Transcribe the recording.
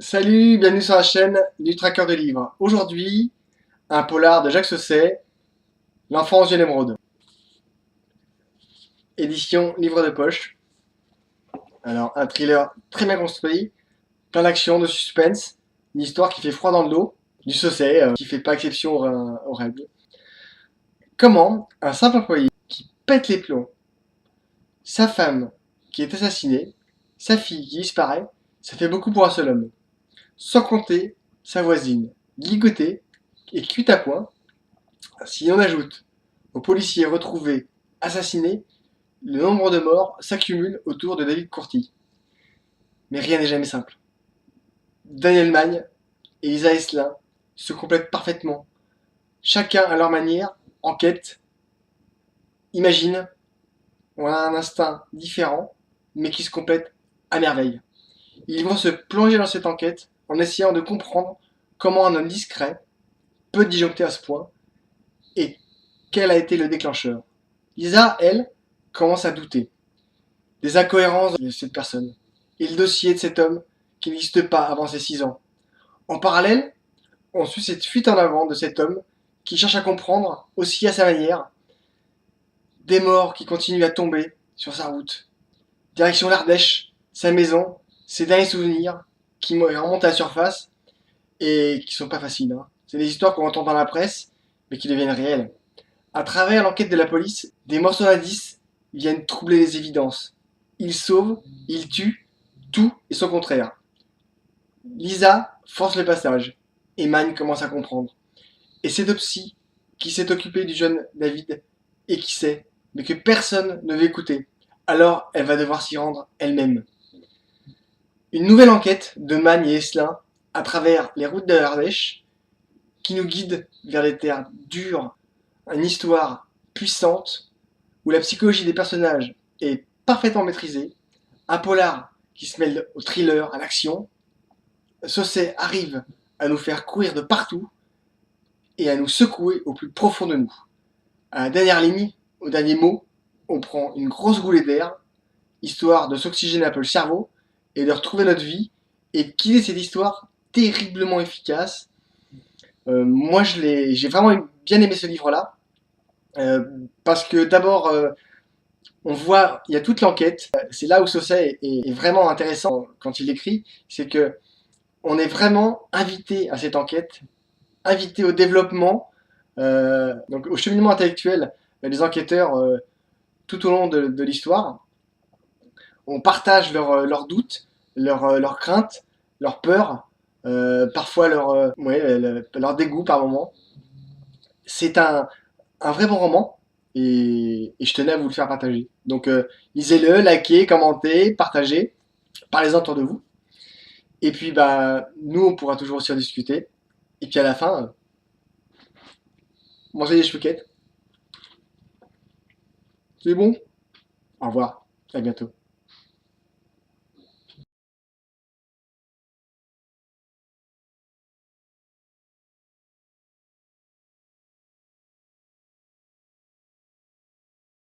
Salut, bienvenue sur la chaîne du Traqueur de livres. Aujourd'hui, un polar de Jacques Sausset, L'enfance de l'émeraude. Édition livre de poche. Alors, un thriller très bien construit, plein d'action, de suspense, une histoire qui fait froid dans le dos, du Sausset, qui fait pas exception aux règles. Comment un simple employé qui pète les plombs, sa femme qui est assassinée, sa fille qui disparaît, ça fait beaucoup pour un seul homme. Sans compter sa voisine, ligotée et cuite à point. Si on ajoute aux policiers retrouvés assassinés, le nombre de morts s'accumule autour de David Courty. Mais rien n'est jamais simple. Daniel Magne et Lisa Esselin se complètent parfaitement. Chacun à leur manière enquête, imagine, ont un instinct différent, mais qui se complètent à merveille. Ils vont se plonger dans cette enquête en essayant de comprendre comment un homme discret peut disjoncter à ce point et quel a été le déclencheur. Lisa, elle, commence à douter des incohérences de cette personne et le dossier de cet homme qui n'existe pas avant ses 6 ans. En parallèle, on suit cette fuite en avant de cet homme qui cherche à comprendre, aussi à sa manière, des morts qui continuent à tomber sur sa route. Direction l'Ardèche, sa maison, ses derniers souvenirs qui remontent à la surface et qui sont pas faciles. C'est des histoires qu'on entend dans la presse, mais qui deviennent réelles. À travers l'enquête de la police, des morceaux d'indices viennent troubler les évidences. Ils sauvent, ils tuent, tout et son contraire. Lisa force le passage, et Magne commence à comprendre. Et c'est Dopsy qui s'est occupé du jeune David, et qui sait, mais que personne ne veut écouter. Alors elle va devoir s'y rendre elle-même. Une nouvelle enquête de Magne et Esselin à travers les routes de l'Ardèche qui nous guide vers les terres dures, une histoire puissante où la psychologie des personnages est parfaitement maîtrisée, un polar qui se mêle au thriller, à l'action. Sausset arrive à nous faire courir de partout et à nous secouer au plus profond de nous. À la dernière ligne, au dernier mot, on prend une grosse goulée d'air, histoire de s'oxygéner un peu le cerveau et de retrouver notre vie et de quitter cette histoire terriblement efficace. Moi, j'ai vraiment bien aimé ce livre-là. Parce que d'abord, on voit, il y a toute l'enquête. C'est là où Sausset est vraiment intéressant quand il écrit, c'est que on est vraiment invité à cette enquête, invité au développement, donc au cheminement intellectuel des enquêteurs tout au long de l'histoire. On partage leurs doutes, leurs craintes, leurs peurs, parfois leur dégoût par moment. C'est un vrai bon roman et je tenais à vous le faire partager. Donc lisez-le, likez, commentez, partagez, parlez-en autour de vous. Et puis bah nous on pourra toujours aussi en discuter. Et puis à la fin, mangez des chouquettes. C'est bon. Au revoir. À bientôt.